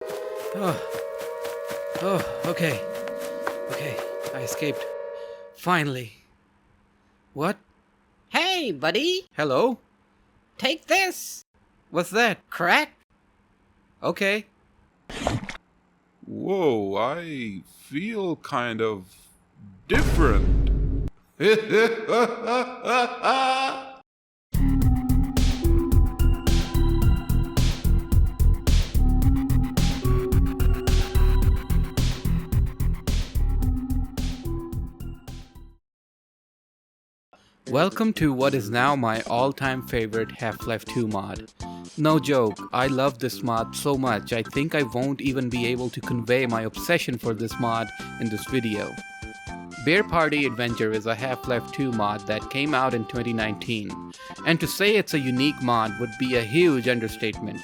Oh, okay. Okay, I escaped. Finally. What? Hey, buddy, Hello? take this. What's that? Crack? Okay. Whoa, I feel kind of different. Welcome to what is now my all-time favorite Half-Life 2 mod. No joke, I love this mod so much I think I won't even be able to convey my obsession for this mod in this video. Bear Party Adventure is a Half-Life 2 mod that came out in 2019, and to say it's a unique mod would be a huge understatement.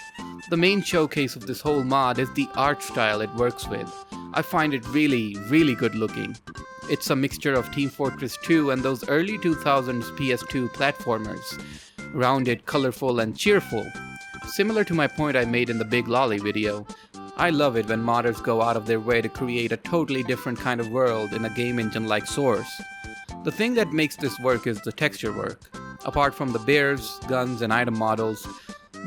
The main showcase of this whole mod is the art style it works with. I find it really good looking. It's a mixture of Team Fortress 2 and those early 2000s PS2 platformers. Rounded, colorful, and cheerful. Similar to my point I made in the Big Lolly video. I love it when modders go out of their way to create a totally different kind of world in a game engine like Source. The thing that makes this work is the texture work. Apart from the bears, guns, and item models,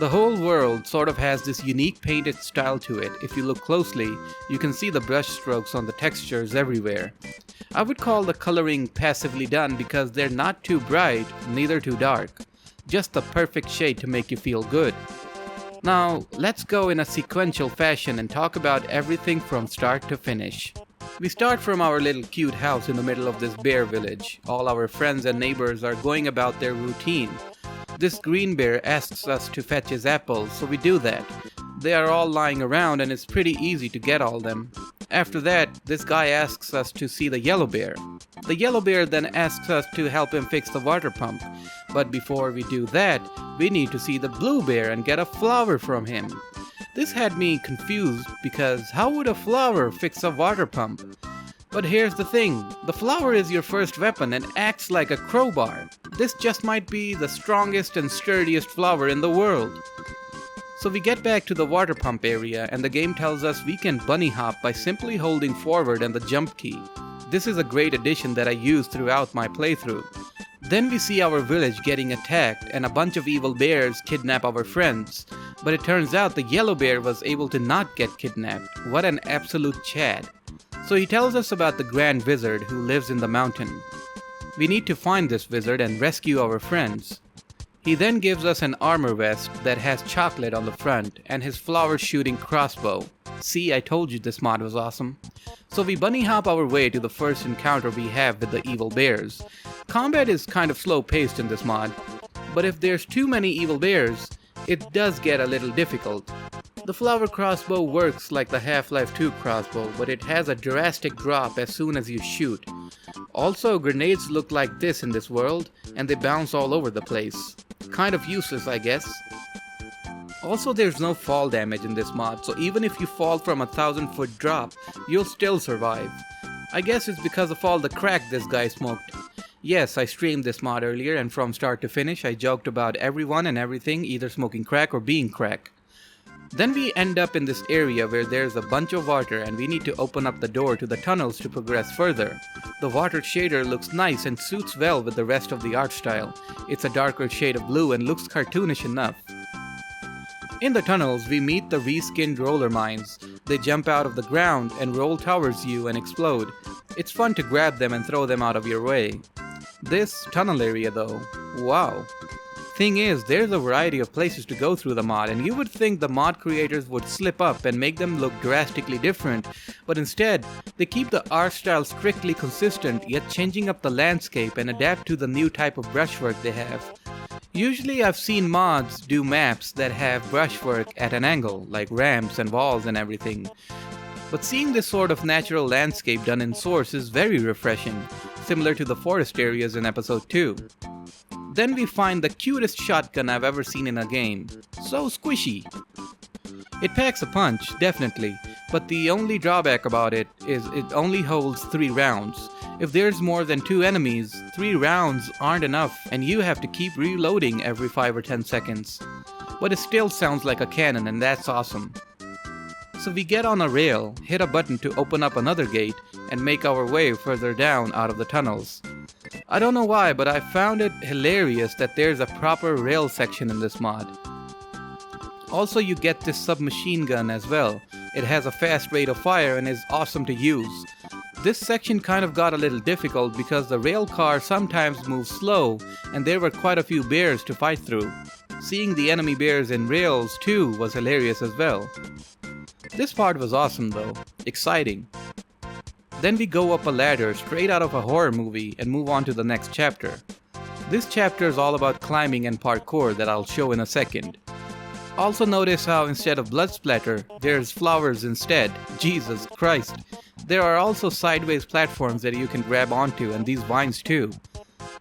the whole world sort of has this unique painted style to it. If you look closely, you can see the brush strokes on the textures everywhere. I would call the coloring passively done because they're not too bright, neither too dark. Just the perfect shade to make you feel good. Now, let's go in a sequential fashion and talk about everything from start to finish. We start from our little cute house in the middle of this bear village. All our friends and neighbors are going about their routine. This green bear asks us to fetch his apples, so we do that. They are all lying around and it's pretty easy to get all them. After that, this guy asks us to see the yellow bear. The yellow bear then asks us to help him fix the water pump. But before we do that, we need to see the blue bear and get a flower from him. This had me confused because how would a flower fix a water pump? But here's the thing, the flower is your first weapon and acts like a crowbar. This just might be the strongest and sturdiest flower in the world. So we get back to the water pump area and the game tells us we can bunny hop by simply holding forward and the jump key. This is a great addition that I used throughout my playthrough. Then we see our village getting attacked and a bunch of evil bears kidnap our friends. But it turns out the yellow bear was able to not get kidnapped. What an absolute Chad. So he tells us about the Grand Wizard who lives in the mountain. We need to find this wizard and rescue our friends. He then gives us an armor vest that has chocolate on the front and his flower-shooting crossbow. See, I told you this mod was awesome. So we bunny hop our way to the first encounter we have with the evil bears. Combat is kind of slow-paced in this mod, but if there's too many evil bears, it does get a little difficult. The flower crossbow works like the Half-Life 2 crossbow, but it has a drastic drop as soon as you shoot. Also, grenades look like this in this world, and they bounce all over the place. Kind of useless, I guess. Also, there's no fall damage in this mod, so even if you fall from a 1,000-foot drop, you'll still survive. I guess it's because of all the crack this guy smoked. Yes, I streamed this mod earlier, and from start to finish, I joked about everyone and everything either smoking crack or being crack. Then we end up in this area where there's a bunch of water and we need to open up the door to the tunnels to progress further. The water shader looks nice and suits well with the rest of the art style. It's a darker shade of blue and looks cartoonish enough. In the tunnels, we meet the reskinned roller mines. They jump out of the ground and roll towards you and explode. It's fun to grab them and throw them out of your way. This tunnel area though, wow. Thing is, there's a variety of places to go through the mod, and you would think the mod creators would slip up and make them look drastically different, but instead, they keep the art style strictly consistent, yet changing up the landscape and adapt to the new type of brushwork they have. Usually I've seen mods do maps that have brushwork at an angle, like ramps and walls and everything. But seeing this sort of natural landscape done in Source is very refreshing, similar to the forest areas in episode 2. Then we find the cutest shotgun I've ever seen in a game. So squishy. It packs a punch, definitely, but the only drawback about it is it only holds 3 rounds. If there's more than 2 enemies, 3 rounds aren't enough and you have to keep reloading every 5 or 10 seconds. But it still sounds like a cannon and that's awesome. So we get on a rail, hit a button to open up another gate, and make our way further down out of the tunnels. I don't know why, but I found it hilarious that there's a proper rail section in this mod. Also, you get this submachine gun as well. It has a fast rate of fire and is awesome to use. This section kind of got a little difficult because the rail car sometimes moves slow and there were quite a few bears to fight through. Seeing the enemy bears in rails too was hilarious as well. This part was awesome though, exciting. Then we go up a ladder straight out of a horror movie and move on to the next chapter. This chapter is all about climbing and parkour that I'll show in a second. Also notice how instead of blood splatter, there's flowers instead. Jesus Christ. There are also sideways platforms that you can grab onto and these vines too.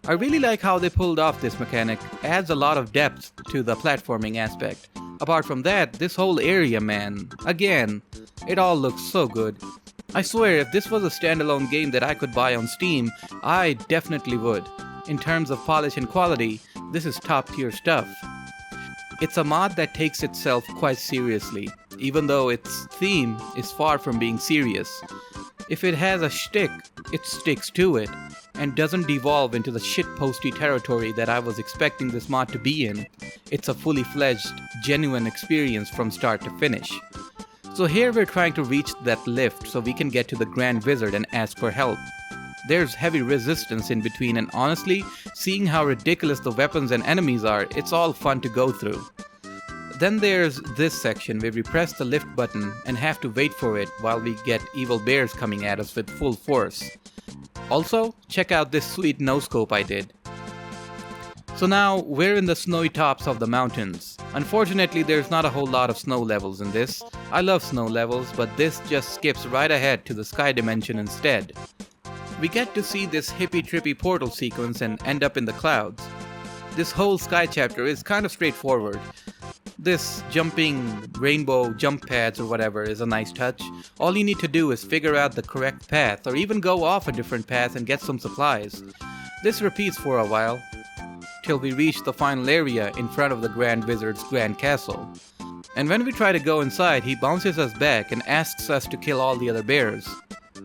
I really like how they pulled off this mechanic, adds a lot of depth to the platforming aspect. Apart from that, this whole area, man, again, it all looks so good. I swear if this was a standalone game that I could buy on Steam, I definitely would. In terms of polish and quality, this is top tier stuff. It's a mod that takes itself quite seriously, even though its theme is far from being serious. If it has a shtick, it sticks to it, and doesn't devolve into the shitposty territory that I was expecting this mod to be in. It's a fully fledged, genuine experience from start to finish. So here we're trying to reach that lift so we can get to the Grand Wizard and ask for help. There's heavy resistance in between and honestly, seeing how ridiculous the weapons and enemies are, it's all fun to go through. Then there's this section where we press the lift button and have to wait for it while we get evil bears coming at us with full force. Also, check out this sweet no-scope I did. So now, we're in the snowy tops of the mountains. Unfortunately, there's not a whole lot of snow levels in this. I love snow levels, but this just skips right ahead to the sky dimension instead. We get to see this hippie-trippy portal sequence and end up in the clouds. This whole sky chapter is kind of straightforward. This jumping rainbow jump pads or whatever is a nice touch. All you need to do is figure out the correct path or even go off a different path and get some supplies. This repeats for a while, till we reach the final area in front of the Grand Wizard's Grand Castle. And when we try to go inside, he bounces us back and asks us to kill all the other bears.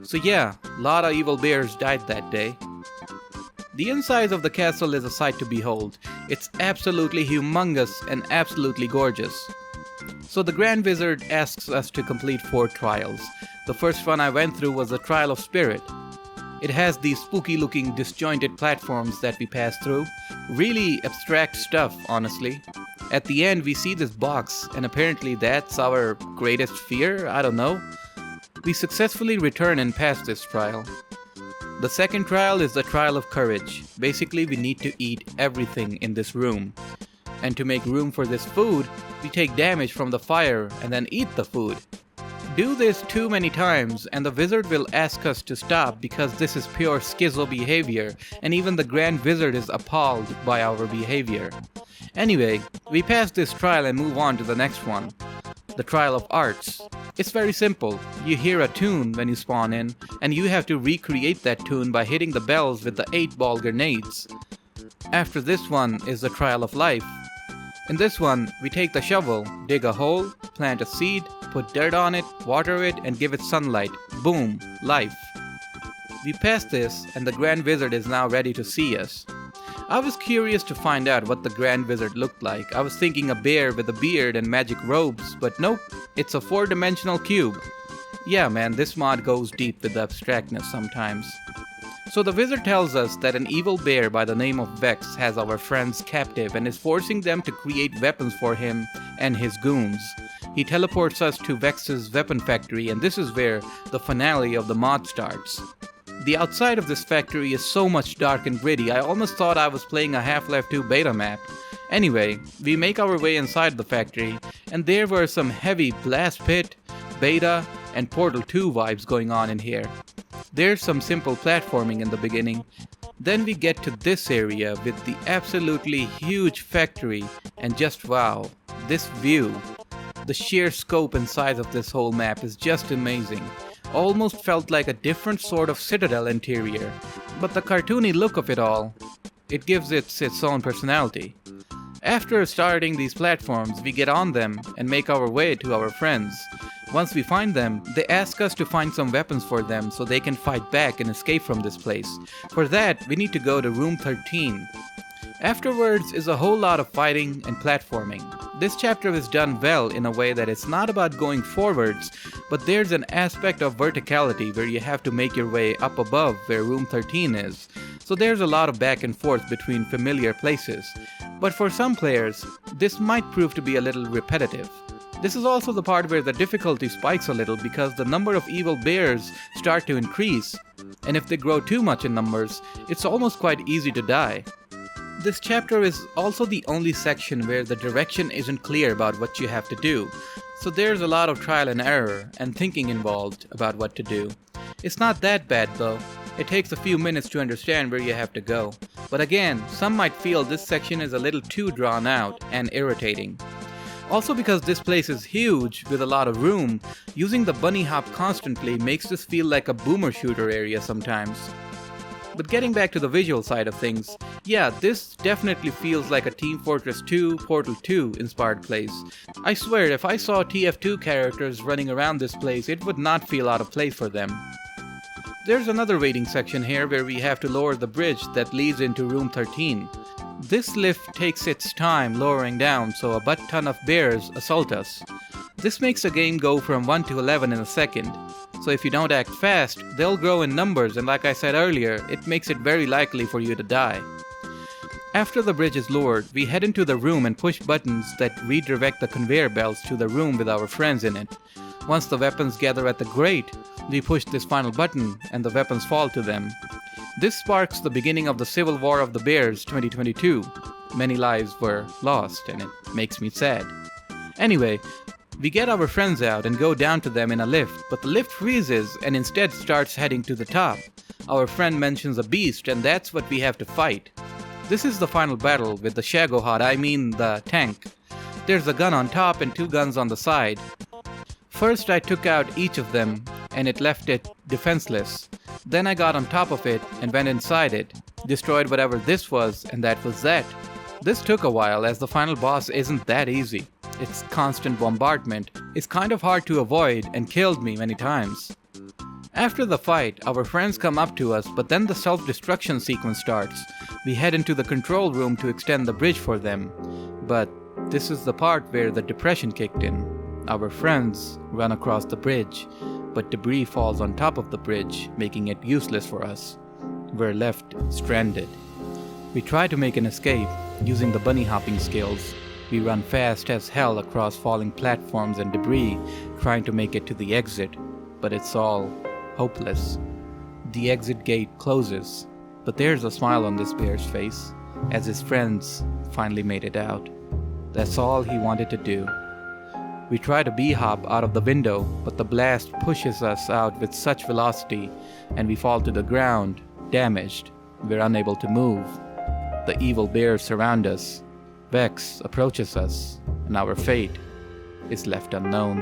So yeah, a lot of evil bears died that day. The insides of the castle is a sight to behold. It's absolutely humongous and absolutely gorgeous. So the Grand Wizard asks us to complete 4 trials. The first one I went through was the Trial of Spirit. It has these spooky looking disjointed platforms that we pass through. Really abstract stuff, honestly. At the end we see this box and apparently that's our greatest fear, I don't know. We successfully return and pass this trial. The second trial is the Trial of Courage. Basically, we need to eat everything in this room. And to make room for this food, we take damage from the fire and then eat the food. Do this too many times and the wizard will ask us to stop because this is pure schizo behavior and even the Grand Wizard is appalled by our behavior. Anyway, we pass this trial and move on to the next one. The Trial of Arts. It's very simple. You hear a tune when you spawn in, and you have to recreate that tune by hitting the bells with the 8-ball grenades. After this one is the Trial of Life. In this one, we take the shovel, dig a hole, plant a seed, put dirt on it, water it, and give it sunlight. Boom, life. We pass this, and the Grand Wizard is now ready to see us. I was curious to find out what the Grand Wizard looked like. I was thinking a bear with a beard and magic robes, but nope, it's a 4-dimensional cube. Yeah man, this mod goes deep with the abstractness sometimes. So the wizard tells us that an evil bear by the name of Vex has our friends captive and is forcing them to create weapons for him and his goons. He teleports us to Vex's weapon factory and this is where the finale of the mod starts. The outside of this factory is so much dark and gritty, I almost thought I was playing a Half-Life 2 beta map. Anyway, we make our way inside the factory, and there were some heavy blast pit, beta, and Portal 2 vibes going on in here. There's some simple platforming in the beginning. Then we get to this area with the absolutely huge factory, and just wow, this view. The sheer scope and size of this whole map is just amazing. Almost felt like a different sort of Citadel interior, but the cartoony look of it all, it gives it its own personality. After starting these platforms, we get on them and make our way to our friends. Once we find them, they ask us to find some weapons for them so they can fight back and escape from this place. For that, we need to go to room 13. Afterwards is a whole lot of fighting and platforming. This chapter is done well in a way that it's not about going forwards, but there's an aspect of verticality where you have to make your way up above where room 13 is. So there's a lot of back and forth between familiar places. But for some players, this might prove to be a little repetitive. This is also the part where the difficulty spikes a little because the number of evil bears start to increase, and if they grow too much in numbers, it's almost quite easy to die. This chapter is also the only section where the direction isn't clear about what you have to do, so there's a lot of trial and error and thinking involved about what to do. It's not that bad though. It takes a few minutes to understand where you have to go. But again, some might feel this section is a little too drawn out and irritating. Also because this place is huge with a lot of room, using the bunny hop constantly makes this feel like a boomer shooter area sometimes. But getting back to the visual side of things, yeah, this definitely feels like a Team Fortress 2, Portal 2 inspired place. I swear if I saw TF2 characters running around this place, it would not feel out of place for them. There's another waiting section here where we have to lower the bridge that leads into room 13. This lift takes its time lowering down, so a butt ton of bears assault us. This makes the game go from 1 to 11 in a second. So if you don't act fast, they'll grow in numbers, and like I said earlier, it makes it very likely for you to die. After the bridge is lowered, we head into the room and push buttons that redirect the conveyor belts to the room with our friends in it. Once the weapons gather at the grate, we push this final button and the weapons fall to them. This sparks the beginning of the Civil War of the Bears 2022. Many lives were lost, and it makes me sad. Anyway, we get our friends out and go down to them in a lift, but the lift freezes and instead starts heading to the top. Our friend mentions a beast, and that's what we have to fight. This is the final battle with the Shagohod, the tank. There's a gun on top and 2 guns on the side. First I took out each of them, and it left it defenseless. Then I got on top of it and went inside it, destroyed whatever this was, and that was that. This took a while as the final boss isn't that easy. Its constant bombardment is kind of hard to avoid and killed me many times. After the fight, our friends come up to us, but then the self-destruction sequence starts. We head into the control room to extend the bridge for them. But this is the part where the depression kicked in. Our friends run across the bridge, but debris falls on top of the bridge, making it useless for us. We're left stranded. We try to make an escape using the bunny hopping skills. We run fast as hell across falling platforms and debris, trying to make it to the exit, but it's all hopeless. The exit gate closes, but there's a smile on this bear's face as his friends finally made it out. That's all he wanted to do. We try to bee-hop out of the window, but the blast pushes us out with such velocity, and we fall to the ground, damaged. We're unable to move. The evil bears surround us. Vex approaches us, and our fate is left unknown.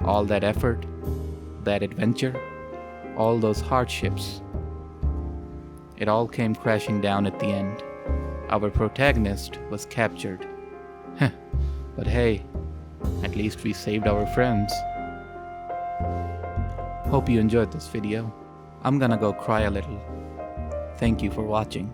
All that effort, that adventure, all those hardships, it all came crashing down at the end. Our protagonist was captured. But hey, at least we saved our friends. Hope you enjoyed this video. I'm gonna go cry a little. Thank you for watching.